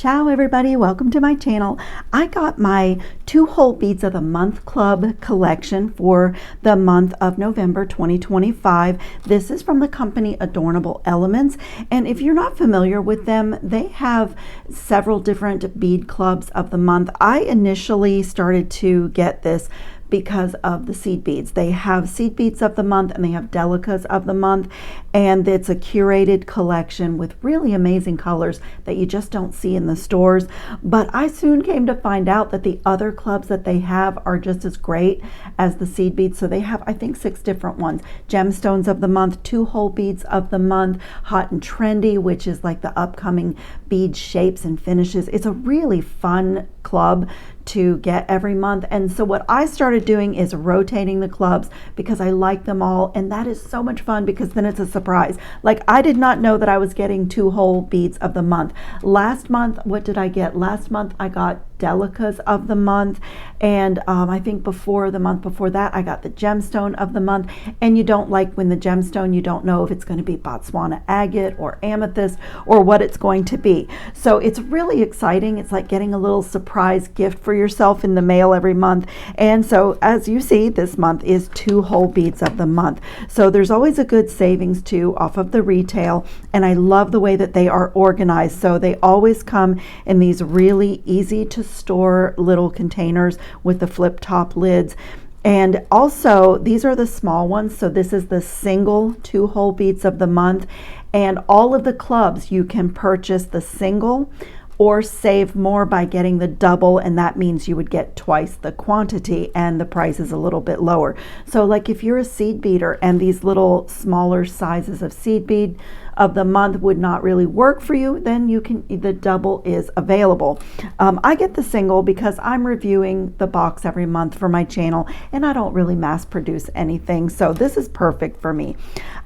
Ciao everybody, welcome to my channel. I got my 2-hole beads of the month club collection for the month of November 2025. This is from the company Adornable Elements, and if you're not familiar with them, they have several different bead clubs of the month. I initially started to get this because of the seed beads. They have seed beads of the month and they have delicas of the month, and it's a curated collection with really amazing colors that you just don't see in the stores. But I soon came to find out that the other clubs that they have are just as great as the seed beads. So they have, I think, 6 different ones: gemstones of the month, 2-hole beads of the month, hot and trendy, which is like the upcoming bead shapes and finishes. It's a really fun club to get every month. And so what I started doing is rotating the clubs because I like them all, and that is so much fun because then it's a surprise. Like, I did not know that I was getting 2-hole beads of the month. Last month, what did I get? Last month I got delicas of the month, and I think the month before that I got the gemstone of the month. And you don't like when the gemstone, you don't know if it's going to be Botswana agate or amethyst or what it's going to be. So it's really exciting. It's like getting a little surprise gift for yourself in the mail every month. And so as you see, this month is 2-hole beads of the month. So there's always a good savings too off of the retail, and I love the way that they are organized. So they always come in these really easy to store little containers with the flip top lids. And also, these are the small ones. So this is the single 2-hole beads of the month, and all of the clubs you can purchase the single or save more by getting the double, and that means you would get twice the quantity and the price is a little bit lower. So like if you're a seed beader and these little smaller sizes of seed bead of the month would not really work for you, then you can, the double is available. I get the single because I'm reviewing the box every month for my channel, and I don't really mass produce anything, so this is perfect for me.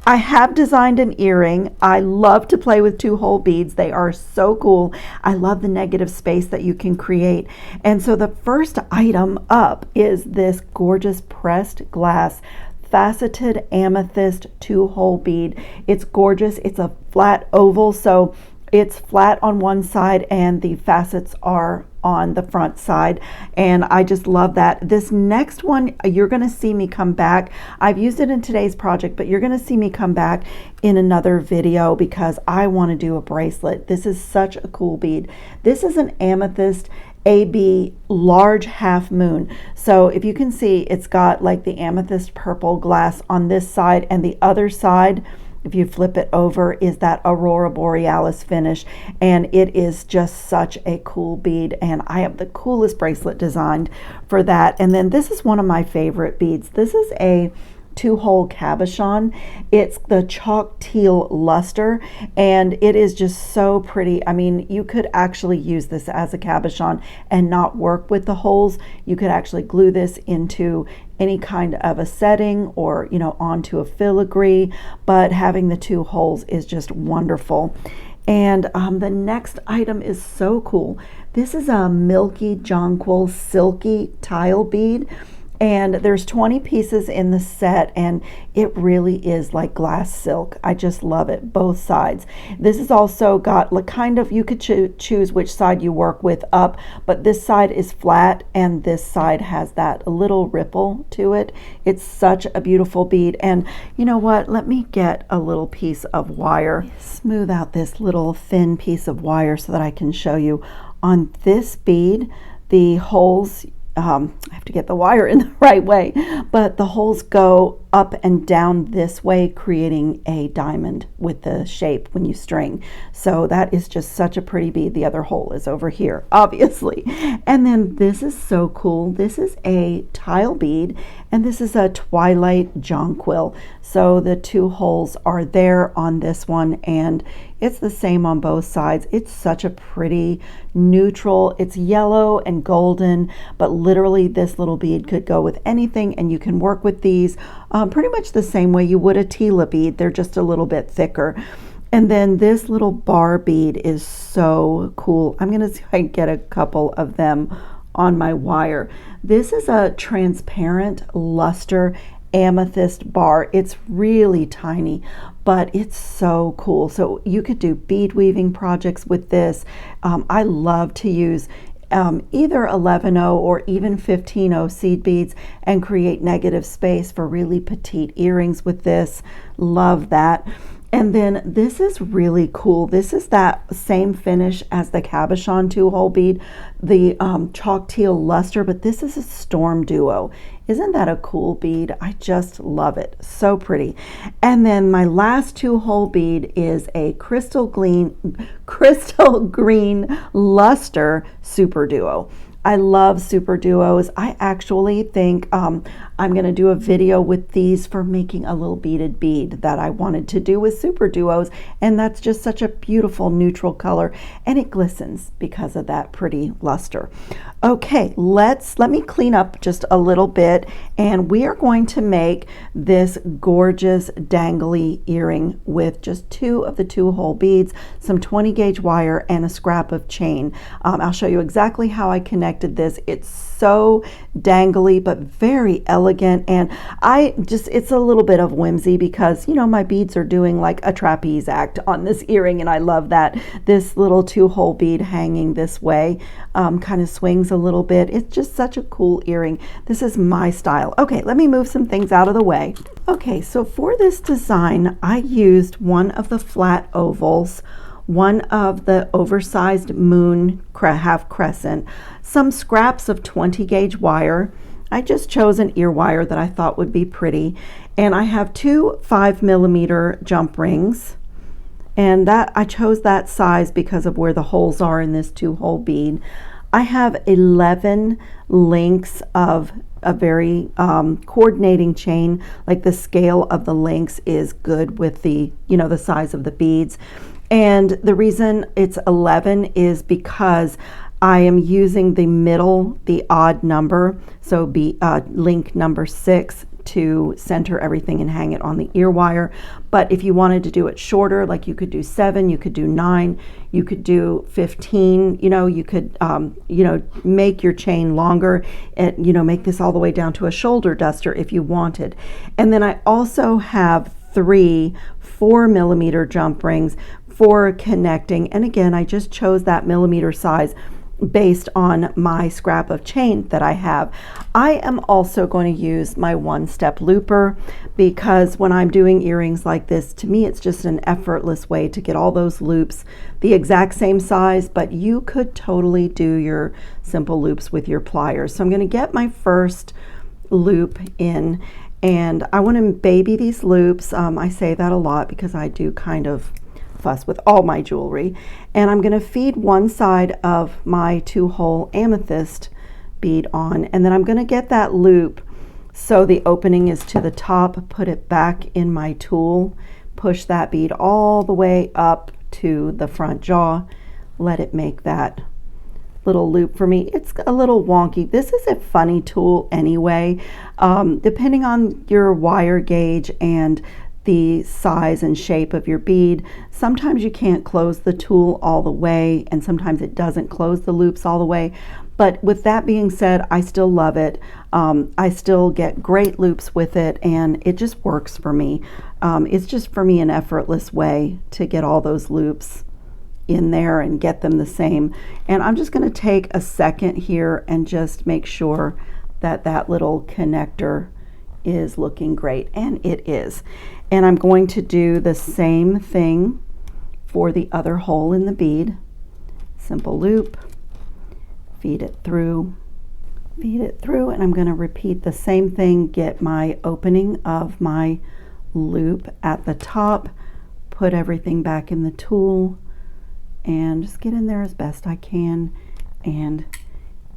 I have designed an earring. I love to play with 2-hole beads. They are so cool. I love the negative space that you can create. And so the first item up is this gorgeous pressed glass faceted amethyst 2-hole bead. It's gorgeous. It's a flat oval, so it's flat on one side and the facets are on the front side, and I just love that. This next one, you're going to see me come back. I've used it in today's project, but you're going to see me come back in another video because I want to do a bracelet. This is such a cool bead. This is an amethyst AB large half moon. So if you can see, it's got like the amethyst purple glass on this side, and the other side, if you flip it over, is that aurora borealis finish, and it is just such a cool bead, and I have the coolest bracelet designed for that. And then this is one of my favorite beads. This is a 2-hole cabochon. It's the chalk teal luster, and it is just so pretty. I mean, you could actually use this as a cabochon and not work with the holes. You could actually glue this into any kind of a setting or, you know, onto a filigree, but having the 2 holes is just wonderful. And the next item is so cool. This is a milky jonquil silky tile bead, and there's 20 pieces in the set, and it really is like glass silk. I just love it, both sides. This is also got like kind of, you could choose which side you work with up, but this side is flat and this side has that little ripple to it. It's such a beautiful bead. And you know what, let me get a little piece of wire, smooth out this little thin piece of wire so that I can show you. On this bead, the holes, I have to get the wire in the right way, but the holes go up and down this way, creating a diamond with the shape when you string. So that is just such a pretty bead. The other hole is over here, obviously. And then this is so cool. This is a tile bead, and this is a twilight jonquil. So the 2 holes are there on this one, and it's the same on both sides. It's such a pretty neutral, it's yellow and golden, but literally this little bead could go with anything, and you can work with these pretty much the same way you would a tila bead. They're just a little bit thicker. And then this little bar bead is so cool. I'm gonna see if I can get a couple of them on my wire. This is a transparent luster amethyst bar. It's really tiny, but it's so cool. So you could do bead weaving projects with this. I love to use either 11/0 or even 15/0 seed beads and create negative space for really petite earrings with this. Love that. And then this is really cool. This is that same finish as the cabochon 2-hole bead, the chalk teal luster, but this is a storm duo. Isn't that a cool bead? I just love it. So pretty. And then my last 2-hole bead is a crystal green luster super duo. I love super duos. I actually think I'm going to do a video with these for making a little beaded bead that I wanted to do with super duos, and that's just such a beautiful neutral color, and it glistens because of that pretty luster. Okay, let me clean up just a little bit, and we are going to make this gorgeous dangly earring with just 2 of the 2-hole beads, some 20 gauge wire, and a scrap of chain. I'll show you exactly how I connected this. It's so dangly but very elegant, and it's a little bit of whimsy because, you know, my beads are doing like a trapeze act on this earring, and I love that. This little 2-hole bead hanging this way kind of swings a little bit. It's just such a cool earring. This is my style. Okay, let me move some things out of the way. Okay, so for this design, I used one of the flat ovals, one of the oversized moon half crescent, some scraps of 20 gauge wire. I just chose an ear wire that I thought would be pretty, and I have 2 5mm jump rings, and that I chose that size because of where the holes are in this 2-hole bead. I have 11 links of a very coordinating chain, like the scale of the links is good with the, you know, the size of the beads. And the reason it's 11 is because I am using the middle, the odd number, so link number 6 to center everything and hang it on the ear wire. But if you wanted to do it shorter, like you could do 7, you could do 9, you could do 15, you know, you could, make your chain longer and, make this all the way down to a shoulder duster if you wanted. And then I also have 3 4mm jump rings for connecting. And again, I just chose that millimeter size based on my scrap of chain that I have. I am also going to use my 1-step looper because when I'm doing earrings like this, to me it's just an effortless way to get all those loops the exact same size, but you could totally do your simple loops with your pliers. So I'm going to get my first loop in, and I want to baby these loops. I say that a lot because I do kind of fuss with all my jewelry, and I'm going to feed one side of my 2-hole amethyst bead on, and then I'm going to get that loop so the opening is to the top, put it back in my tool, push that bead all the way up to the front jaw, let it make that little loop for me. It's a little wonky. This is a funny tool anyway, depending on your wire gauge and the size and shape of your bead. Sometimes you can't close the tool all the way, and sometimes it doesn't close the loops all the way. But with that being said, I still love it. I still get great loops with it, and it just works for me. It's just for me an effortless way to get all those loops in there and get them the same. And I'm just going to take a second here and just make sure that that little connector is looking great, and it is. And I'm going to do the same thing for the other hole in the bead. Simple loop, feed it through, and I'm going to repeat the same thing, get my opening of my loop at the top, put everything back in the tool, and just get in there as best I can and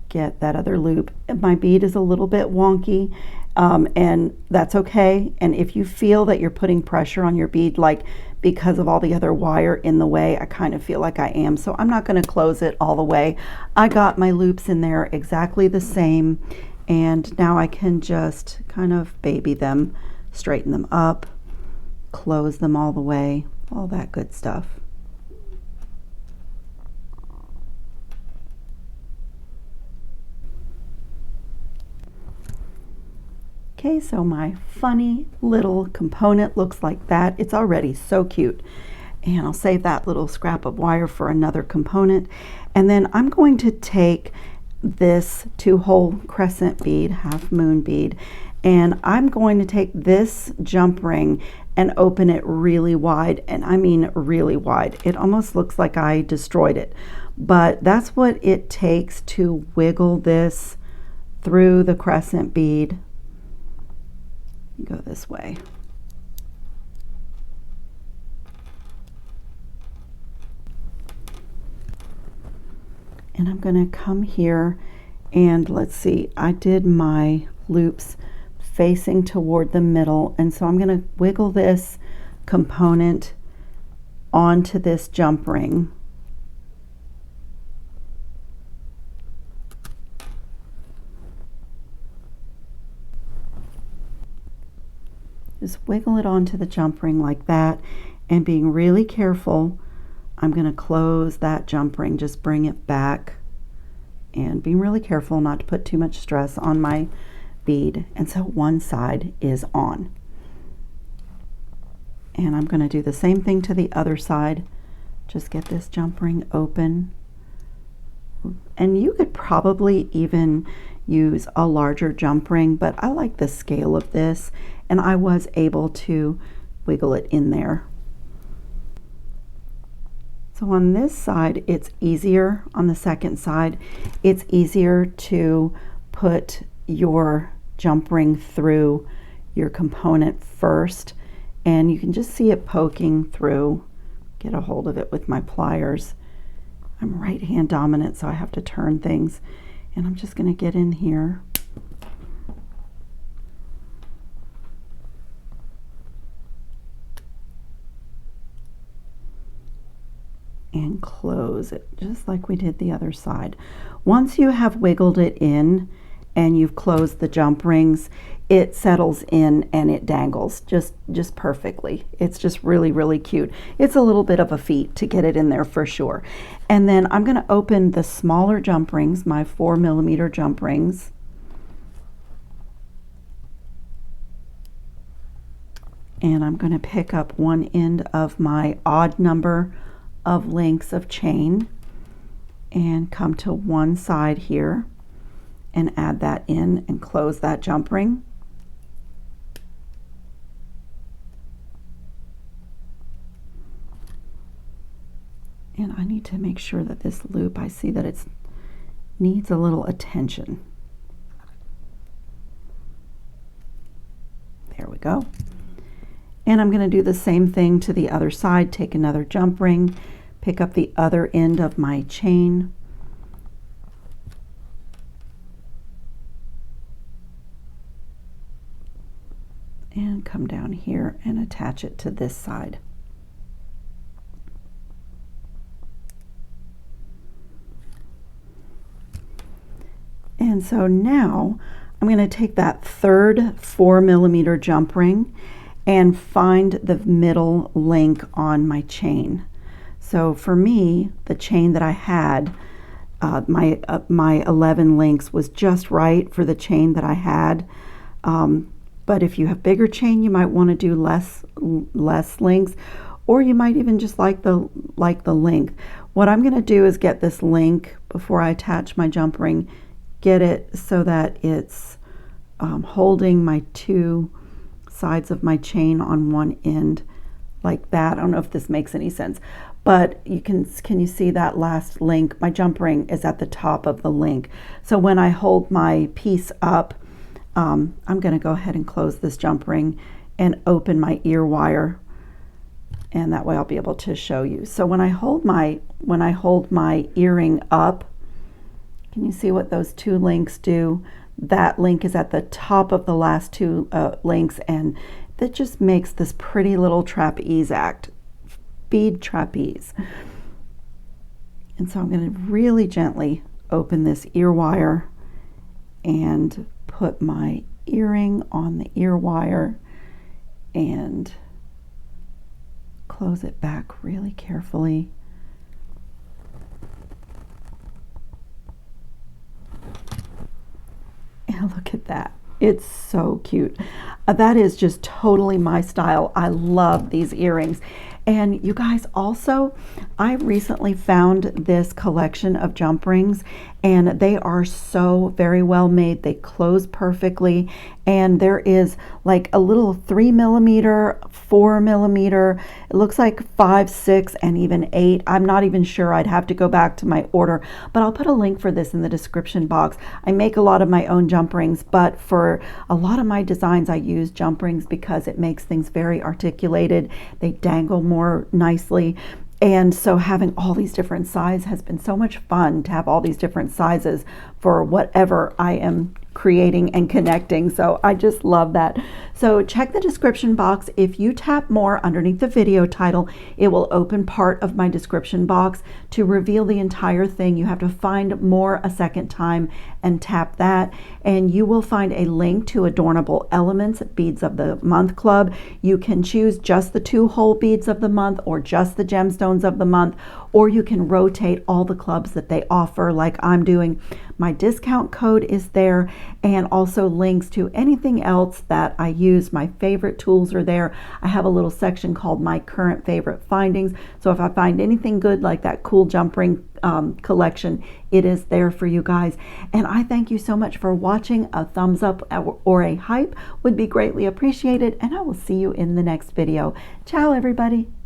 get that other loop. My bead is a little bit wonky, and that's okay. And if you feel that you're putting pressure on your bead, like because of all the other wire in the way, I kind of feel like I am, so I'm not going to close it all the way. I got my loops in there exactly the same, and now I can just kind of baby them, straighten them up, close them all the way, all that good stuff. Okay, so my funny little component looks like that. It's already so cute. And I'll save that little scrap of wire for another component. And then I'm going to take this 2-hole crescent bead, half moon bead, and I'm going to take this jump ring and open it really wide, and I mean really wide. It almost looks like I destroyed it, but that's what it takes to wiggle this through the crescent bead. Go this way. And I'm going to come here and let's see, I did my loops facing toward the middle, and so I'm going to wiggle this component onto this jump ring. Just wiggle it onto the jump ring like that, and being really careful, I'm going to close that jump ring, just bring it back, and being really careful not to put too much stress on my bead. And so one side is on. And I'm going to do the same thing to the other side. Just get this jump ring open. And you could probably even use a larger jump ring, but I like the scale of this, and I was able to wiggle it in there. So on this side, it's easier. On the second side, it's easier to put your jump ring through your component first, and you can just see it poking through. Get a hold of it with my pliers. I'm right hand dominant, so I have to turn things, and I'm just going to get in here. And close it just like we did the other side. Once you have wiggled it in and you've closed the jump rings, it settles in and it dangles just perfectly. It's just really, really cute. It's a little bit of a feat to get it in there for sure. And then I'm going to open the smaller jump rings, my 4mm jump rings. And I'm going to pick up one end of my odd number of links of chain and come to one side here and add that in and close that jump ring. And I need to make sure that this loop, I see that it needs a little attention. There we go. And I'm going to do the same thing to the other side. Take another jump ring, pick up the other end of my chain, and come down here and attach it to this side. And so now I'm going to take that third 4mm jump ring and find the middle link on my chain. So for me, the chain that I had, my 11 links was just right for the chain that I had. But if you have bigger chain, you might want to do less links, or you might even just like the length. What I'm going to do is get this link before I attach my jump ring, get it so that it's holding my two sides of my chain on one end like that. I don't know if this makes any sense, but can you see that last link? My jump ring is at the top of the link. So when I hold my piece up, I'm going to go ahead and close this jump ring and open my ear wire, and that way I'll be able to show you. So when I hold my earring up, can you see what those two links do? That link is at the top of the last two links, and that just makes this pretty little trapeze act, bead trapeze. And so I'm going to really gently open this ear wire and put my earring on the ear wire and close it back really carefully. And look at that. It's so cute. That is just totally my style. I love these earrings. And you guys, also, I recently found this collection of jump rings, and they are so very well made. They close perfectly, and there is like a little 3mm, 4mm. It looks like 5, 6, and even 8. I'm not even sure. I'd have to go back to my order, but I'll put a link for this in the description box. I make a lot of my own jump rings, but for a lot of my designs, I use jump rings because it makes things very articulated. They dangle more nicely. And so having all these different sizes has been so much fun, to have all these different sizes for whatever I am creating and connecting. So I just love that. So check the description box. If you tap more underneath the video title, it will open part of my description box. To reveal the entire thing, you have to find more a second time and tap that, and you will find a link to Adornable Elements Beads of the Month Club. You can choose just the 2 whole beads of the month, or just the gemstones of the month, or you can rotate all the clubs that they offer like I'm doing. My discount code is there, and also links to anything else that I use. My favorite tools are there. I have a little section called My Current Favorite Findings. So if I find anything good like that cool jump ring collection, it is there for you guys. And I thank you so much for watching. A thumbs up or a hype would be greatly appreciated, and I will see you in the next video. Ciao, everybody.